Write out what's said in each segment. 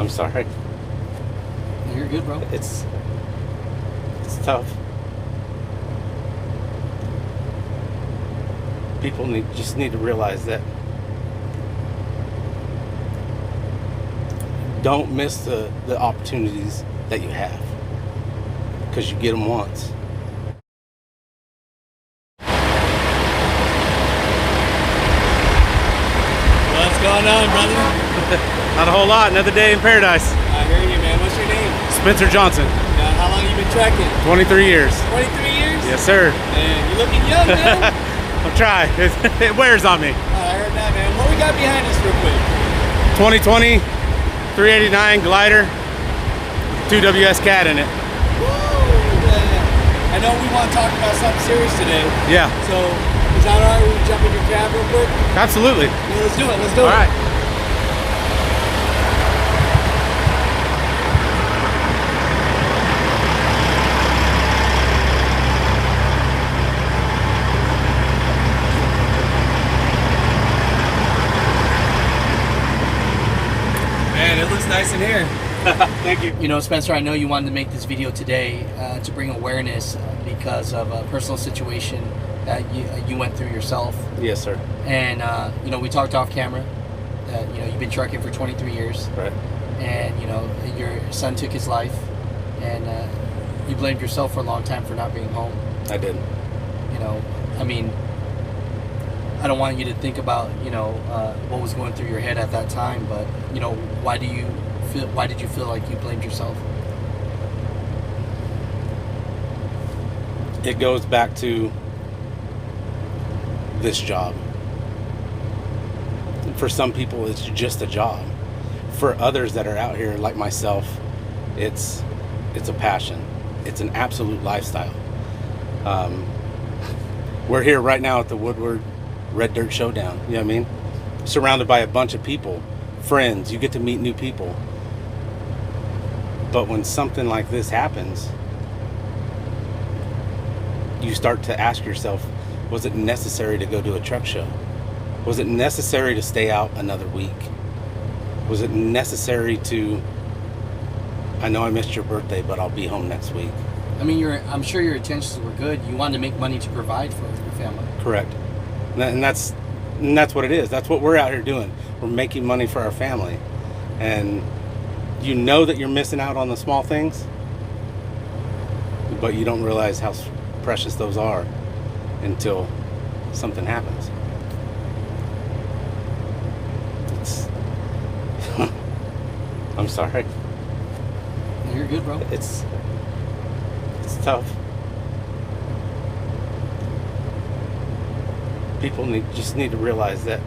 I'm sorry. You're good, bro. It's tough. People just need to realize that. Don't miss the opportunities that you have, because you get them once. What's going on, brother? Not a whole lot. Another day in paradise. I hear you, man. What's your name? Spencer Johnson, How long you been trekking? 23 years. 23 years? Yes, sir. Man, you're looking young, man. I'm trying. It wears on me. I heard that, man. What we got behind us real quick? 2020 389 glider, 2WS Cat in it. Woo! I know we want to talk about something serious today. Yeah, So, is that alright? We jump in your cab real quick? absolutely. Yeah, let's do it. Let's do All it. right. Man, it looks nice in here. Thank you. You know, Spencer, I know you wanted to make this video today to bring awareness because of a personal situation that you went through yourself. Yes, sir. And, you know, we talked off camera that, you know, you've been trucking for 23 years. Right. And, you know, your son took his life. And you blamed yourself for a long time for not being home. I did. You know, I mean, I don't want you to think about, you know, what was going through your head at that time. But, you know, why did you feel like you blamed yourself? It goes back to this job. For some people, it's just a job. For others that are out here like myself, it's a passion. It's an absolute lifestyle. We're here right now at the Woodward Red Dirt Showdown. You know what I mean? Surrounded by a bunch of people, friends. You get to meet new people. But when something like this happens, you start to ask yourself, was it necessary to go to a truck show? Was it necessary to stay out another week? Was it necessary to, I know I missed your birthday, but I'll be home next week? I mean, I'm sure your intentions were good. You wanted to make money to provide for your family. Correct. And that's what it is. That's what we're out here doing. We're making money for our family. And you know that you're missing out on the small things, but you don't realize how precious those are until something happens. I'm sorry. You're good, bro. It's tough. People just need to realize that.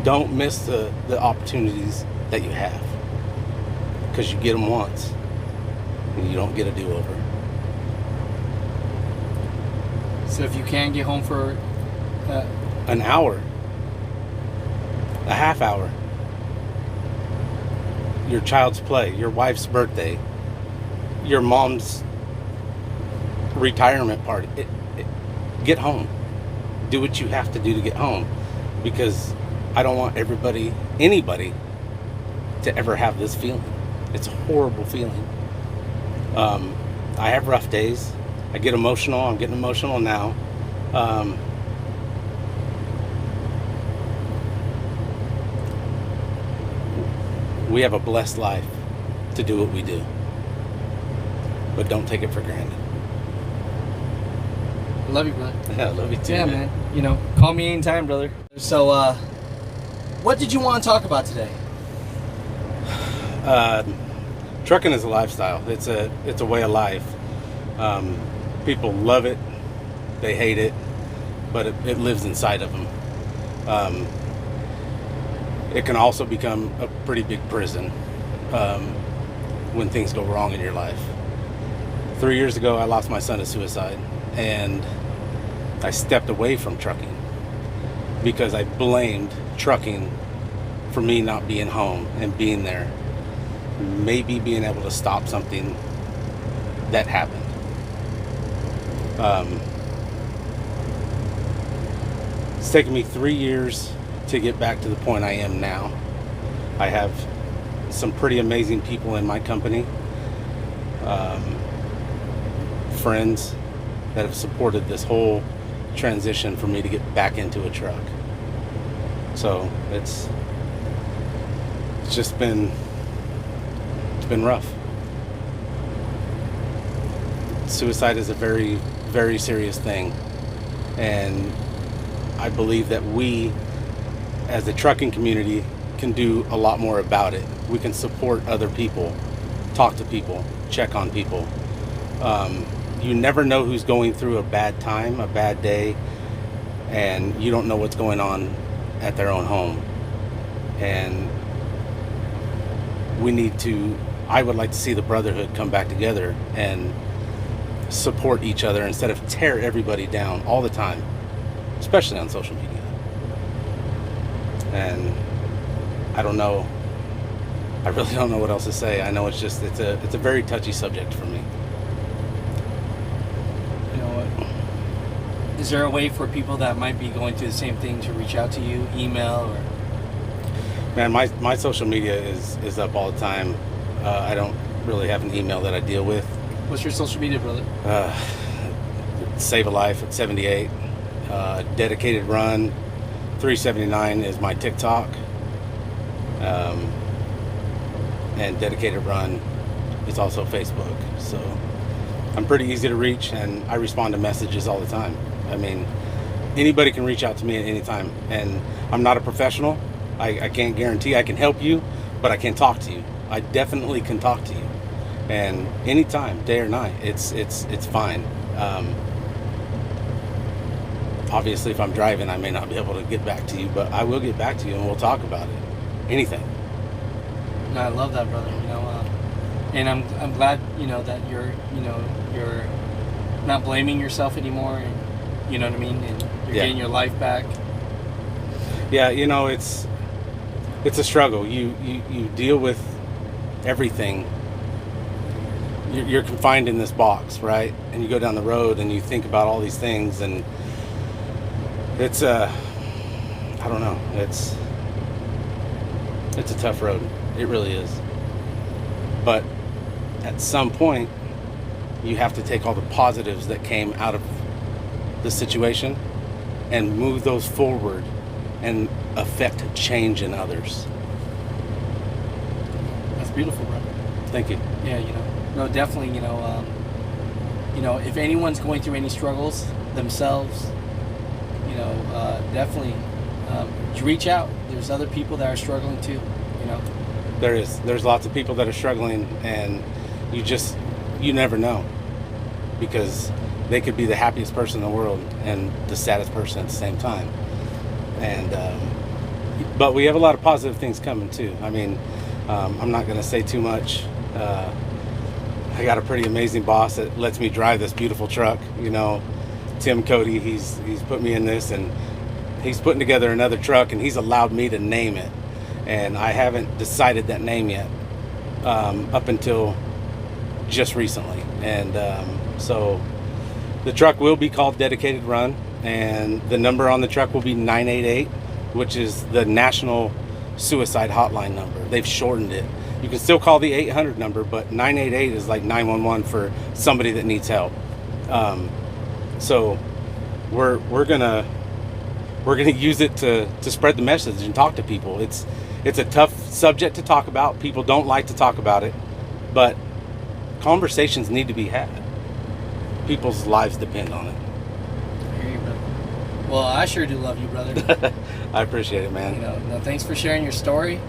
Don't miss the opportunities that you have, because you get them once and you don't get a do-over. So if you can get home for An hour, a half hour, your child's play, your wife's birthday, your mom's retirement party, get home. Do what you have to do to get home, because I don't want anybody to ever have this feeling. It's a horrible feeling. I have rough days. I get emotional. I'm getting emotional now. We have a blessed life to do what we do, but don't take it for granted. I love you, brother. I love you too. Yeah, man. You know, call me anytime, brother. So, what did you want to talk about today? Trucking is a lifestyle. It's a way of life. People love it, they hate it, but it lives inside of them. It can also become a pretty big prison when things go wrong in your life. 3 years ago, I lost my son to suicide, and I stepped away from trucking because I blamed trucking for me not being home and being there, maybe being able to stop something that happened. It's taken me 3 years to get back to the point I am now. I have some pretty amazing people in my company, friends that have supported this whole transition for me to get back into a truck. So it's been rough. Suicide is a very, very serious thing, and I believe that we as a trucking community can do a lot more about it. We can support other people, talk to people, check on people. You never know who's going through a bad time, a bad day, and you don't know what's going on at their own home. And I would like to see the brotherhood come back together and support each other instead of tear everybody down all the time, especially on social media. And I don't know, I really don't know what else to say. I know it's a very touchy subject for me. You know what? Is there a way for people that might be going through the same thing to reach out to you, email or? Man, my social media is up all the time. I don't really have an email that I deal with. What's your social media, brother? Save a Life at 78. Dedicated Run 379 is my TikTok. And Dedicated Run is also Facebook. So I'm pretty easy to reach, and I respond to messages all the time. I mean, anybody can reach out to me at any time, and I'm not a professional. I can't guarantee I can help you, but I can talk to you. I definitely can talk to you, and anytime, day or night, it's fine. Obviously, if I'm driving, I may not be able to get back to you, but I will get back to you, and we'll talk about it. Anything. No, I love that, brother. And I'm glad that you're not blaming yourself anymore, and you know what I mean, and you're getting your life back. Yeah, it's a struggle. You deal with everything. You're confined in this box, right? And you go down the road and you think about all these things, and it's I don't know. It's a tough road. It really is. But at some point, you have to take all the positives that came out of the situation and move those forward and affect change in others. That's beautiful, brother. Thank you. Yeah, no, definitely, if anyone's going through any struggles themselves, definitely reach out. There's other people that are struggling too, There's lots of people that are struggling, and you never know, because they could be the happiest person in the world and the saddest person at the same time. And but we have a lot of positive things coming too. I mean, I'm not going to say too much. I got a pretty amazing boss that lets me drive this beautiful truck. Tim Cody, he's put me in this, and he's putting together another truck, and he's allowed me to name it. And I haven't decided that name yet, up until just recently. And so the truck will be called Dedicated Run, and the number on the truck will be 988, which is the National Suicide Hotline number. They've shortened it. You can still call the 800 number, but 988 is like 911 for somebody that needs help. So we're gonna use it to spread the message and talk to people. It's a tough subject to talk about. People don't like to talk about it, but conversations need to be had. People's lives depend on it. I hear you, brother. Well, I sure do love you, brother. I appreciate it, man. Thanks for sharing your story.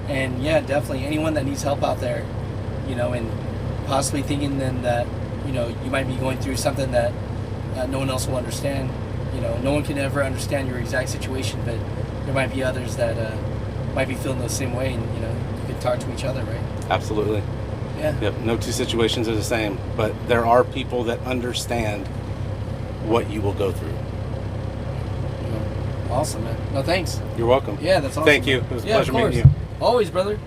And yeah, definitely anyone that needs help out there, and possibly thinking then that, you might be going through something that no one else will understand. No one can ever understand your exact situation, but there might be others that might be feeling the same way, and you can talk to each other, right? Absolutely. Yeah. Yep. No two situations are the same, but there are people that understand what you will go through. Awesome, man. No, thanks. You're welcome. Yeah, that's awesome. Thank you. It was a pleasure meeting you. Always, brother.